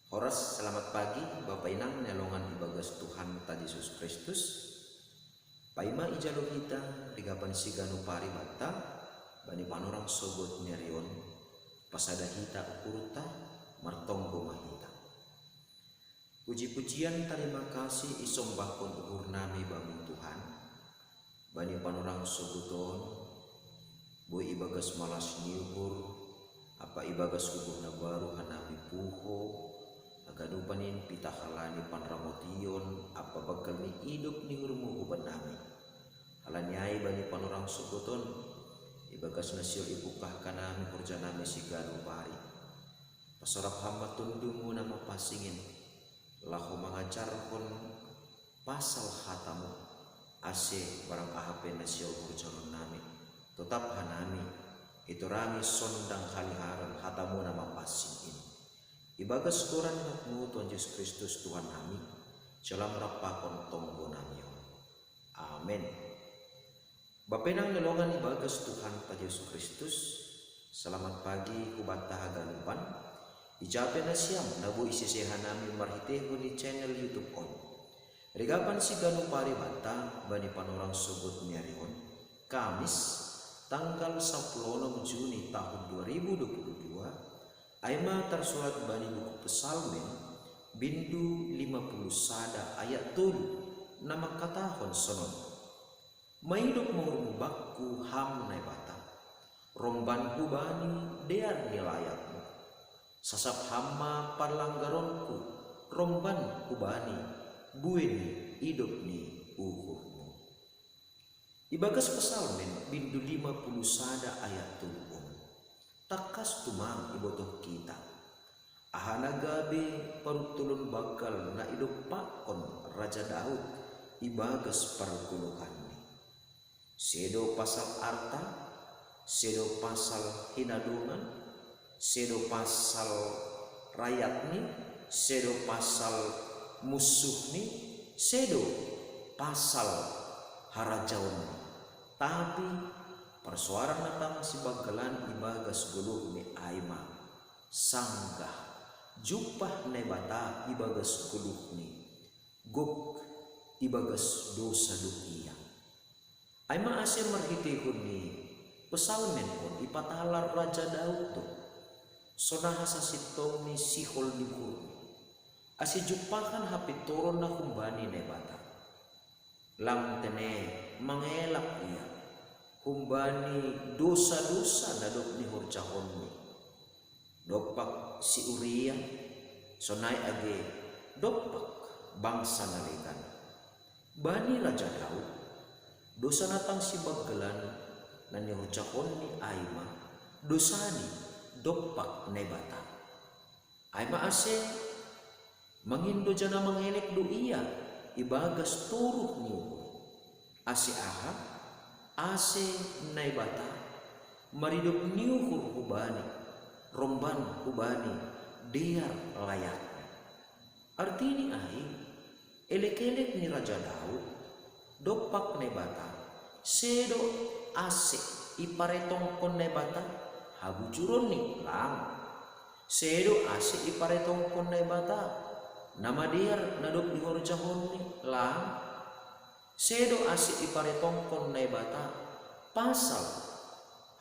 Horas, selamat pagi, Bapak Inang, nelongan ibagas Tuhan ta Yesus Kristus. Paima ijalo kita, rigapan sigano pari bata, bani panorang sogot nerion, pasada hita ukurta, martonggo mahita. Puji-pujian terima kasih isombakon ukur nami bangun Tuhan, bani panorang sogoton, boy ibagas malas niuhur, apa ibagas ukur na baru hanami puho, agadupanin pitahalani panramotion apa bakal ni hidup ni hurmu uban nami halanyai bani panorang sugoton ibagas nasil ibukah kanami kurja nami sigano pari pasorap hamba tundumu nama pasingin lahu mengajarkon pasal hatamu ase barang ahape nasil kurjaron nami tetap hanami itu rami sondang haliharan hatamu nama pasingin ibagas Quran hakmu Tuhan Yesus Kristus Tuhan kami, salam rapakon tonggo nami. Amin. Bapenang nelongan ibagas Tuhan Tuhan Yesus Kristus. Selamat pagi kubata haganupan. Ijape na siyam nabu isisehan nami marhiteho ni channel YouTube on. Rigapan si ganu pari bata bani panorang sugut niarion. Kamis tanggal 10 Juni tahun 2022. Aima tersurat bani buku Psalmen bindu 50 sada ayat 7 nama katahon sonon maidok mengurubakku ham nai bata romban bani dear nilayatmu sasap hama palanggaronku romban bani bueni hidup ni uhuhmu ibagas Psalmen bindu 50 sada ayat 7 takas tumang ibotoh kita ahana gabe parutulun bakal na idok pakon Raja Daud ibagas parkuluhan ni sedo pasal arta sedo pasal hinadungan sedo pasal rakyat ni sedo pasal musuh ni sedo pasal harajawan ni tapi persuaran natang si bagalan ibagas guluh ni aima sanggah jupah nebata ibagas guluh ni guk ibagas dosa dukia aima asir marhitihun ni Psalmen pun ipatalar Raja Daud tu sonahasa sitong ni sihol ni guru asi jupakan hapit turun na kumbani nebata lang tene mangelak ia humbani dosa-dosa nadok ni hurjahon ni dopak si Uria sonai age dopak bangsa nalikan bani Raja Daud dosa natang si bagalan na ni hurjahon ni aima dosa ni dopak nebata aima ase mangindo jana mangelek do iya ibagas turuh niyo ase aha ase naibata maridok niuhur hubani romban hubani dear layak artini ai elek-elek ni Raja Daud dopak nebata sedo ase iparetong kon nebata habujuron ni lang sedo ase iparetong kon nebata nama dear nadok dihorjahon ni lang sedo ase iparetong kon nebata pasal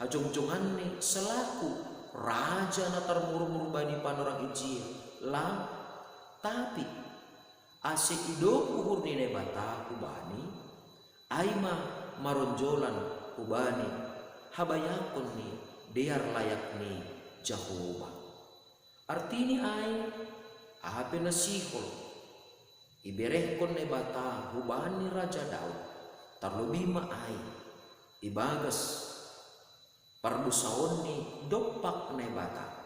hajong-jongan ni selaku raja na tarmurmur bani panorang iji lang tapi ase idok uhur ni nebata kubani aima maronjolan kubani habayakon ni dear layak ni Jehovah artini ay ahape na sihol iberehkon nebata hubani Raja Daud tarlubi maay ibagas pardusaon ni dopak nebata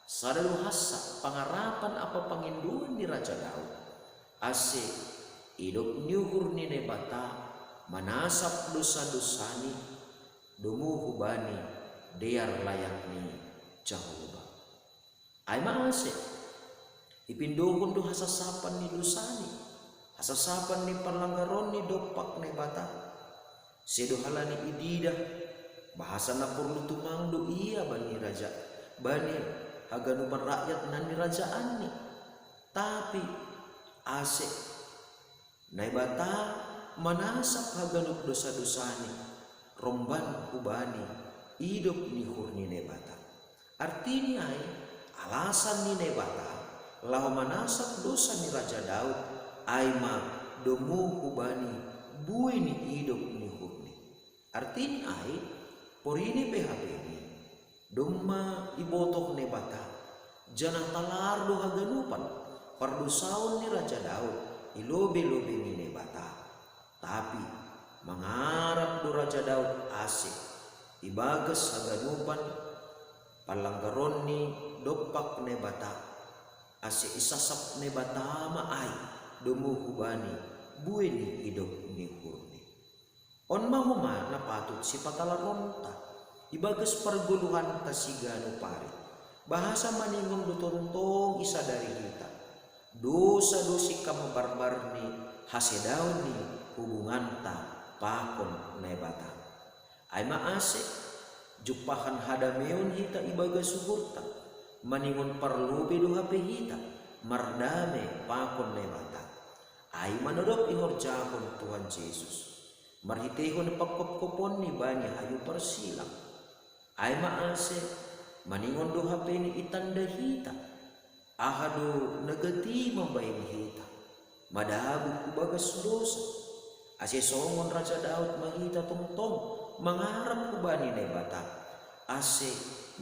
sadaluhasa pangarapan apa panginduan ni Raja Daud ase idok niuhur ni nebata manasap dosa-dosa ni dumu hubani dear layak ni Jehovah ay maase ipindohon do hasasapan ni dosani hasasapan ni palanggaron ni dopak nebata sedo halani idida bahasa na perlu tumang do iya bani raja bani haganupan rakyat nan ni rajaan ni Tapi ase nai bata manasap haganuk dosa-dosani romban ubani hidup ni hurni ne bata. Artinya alasan ni ne bata lau manasap dosa ni Raja Daud aima domu ubani bui ni hidup ni hurni. Artinya porini PHP ni domma ibotok ne bata jana talar do haganupan pardosaon ni Raja Daud ilobe-lobe ni ne bata. Tapi mangarap do Raja Daud asik ibagas haganupan palanggaron ni dopak ne bata asik isasap ne bata maay domu hubani buwe ni hidup ni hurni. On mahuma na patut si patalaronta ibagas perguluhan kasigano pare bahasa maningon do tontong isa dari kita dosa-dosi kamu barbar ni hasedaw ni hubungan ta pakon na bata ay maase jupahan hadameon hita ibaga suhurta maningon parlubi do hape hita mardame pakon na bata ay manodok ihorjahon Tuhan Yesus marhitehon pagkopkopon ni bani hayu persilang ay maase maningon do hape ni itanda hita ahado nagati mambayin hita madabu kubagas dosa ase songon Raja Daud mahita tongtong mangarap kubani ne bata ase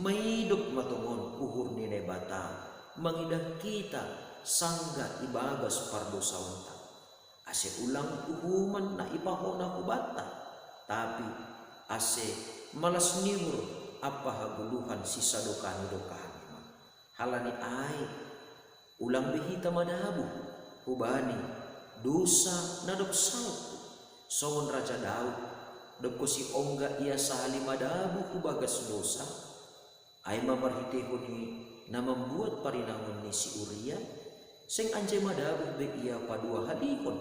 mahidup matungon uhur ni ne bata mangidah kita sangga ibagas pardosaonta ase ulang uhuman na ipahona kubata tapi ase malas niur apa haguluhan sisa dokani halani ay ulang behita madabu hubani dosa na doksalku songon Raja Daud dagko si ongga ia sahali madabu kubagas dosa ay mamarhitehon ni na membuat parinangon ni si Uria sing anjay madabu be ia padua halihon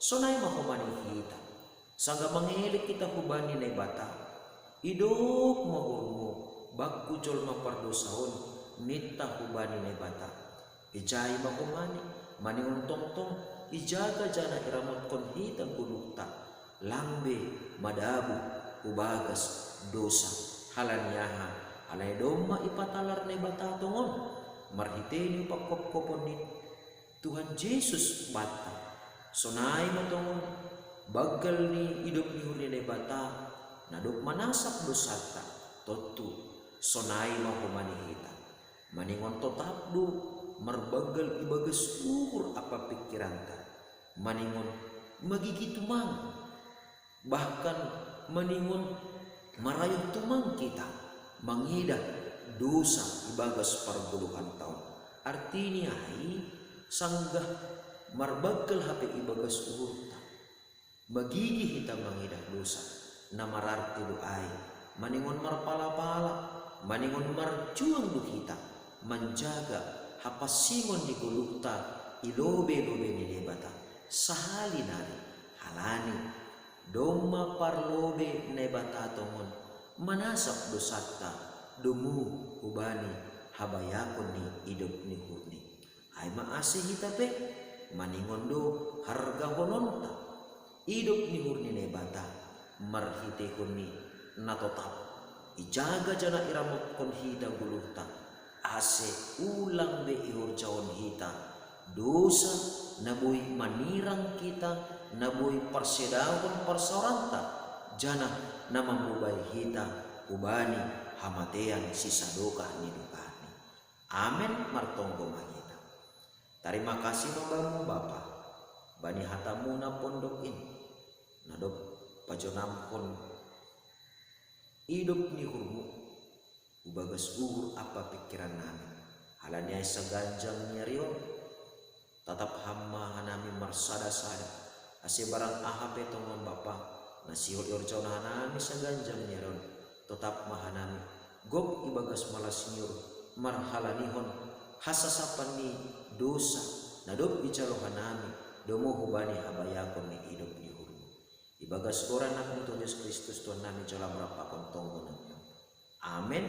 sonay mahumani hita sangga mangelik kita hubani na bata idok mahurmo bagku jol mapardosaon nita hubani na bata ijay mahumani maningon tongtong ijaga jana iramot kon hitang kulukta lambe madabu ubagas dosa halanyaha alay doma ipatalar na bata tongon marhiteni pakopkopon ni Tuhan Yesus bata sonay matongon bagal ni idop ni huri na bata nadok manasap dosata totu sonay mahumani hita maningon totapdo marbagal ibagas uhur apa pikiranta maningon magigitumang bahkan maningon marayong tumang kita mangidah dosa ibagas parguluhan taon artinya sanggah marbagal hape ibagas uhurta magigi kita mangidah dosa na mararti doay maningon marpala-pala maningon marjuang do kita menjaga hapasingon ni gulukta ilobe-lobe ni bata sahali nari halani doma parlobe ne bata tongon manasap dosata dumu ubani habayakon ni hidup ni hurni ay maase hita pe maningon do harga hononta hidup ni hurni ne bata marhitehon ni natotap ijaga jana iramot kon hita gulukta ase ulang be ihorjaon hita dosa naboy manirang kita naboy persedahon persoranta jana namambubay hita ubani hamatean sisa doka ni dokani amen martonggo mahita. Terima kasih mambamu Bapa bani hatamu na pondok ini nadok pajonampon hidup ni hurmu ubagas uhur apa pikiran namin halanya seganjang nyarion tatap hama hanami marsada-sada ase barang ahape tongon Bapa nasiol yorjaw na hanami seganjang nyarion tetap mahanami gok ibagas malas nyur marhalanihon hasasapan ni dosa nadop ijalo hanami domo hubani habayakon ni hidup ni hurmu ibagas koran na Tuhan Yesus Kristus Tuhan nami jala berapa kontonggo nami amen.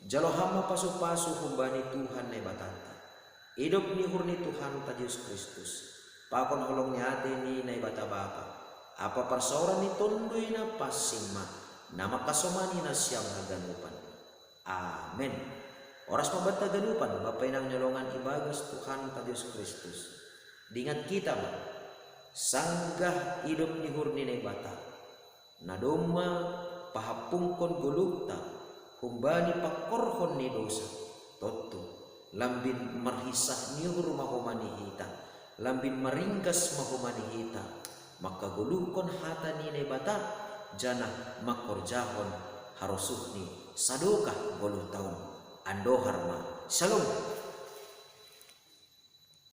Jalo hama pasu-pasu humbani Tuhan na batanta Hidup ni hurni Tuhan ta Yesus Kristus. Pakon holong ni ate ni na ibata bapa. Apa persoalan ni tundoy na pasima na makasomani na siyang haganupan. Amen. Oras mabata ganupan, bapay nang nyolongan ibagas Tuhan ta Yesus Kristus. Dingat kita ba, sanggah hidup ni hurni na ibata. Nadoma pahapungkon gulugta, humbani pakorhon ni dosa. Toto. Lambin marhisah niur mahumanihita, lambin maringkas mahumanihita, makagulukon hata ni bata, jana makorjahon harusuhni saduka 10 tahun. Ando harma. Shalom.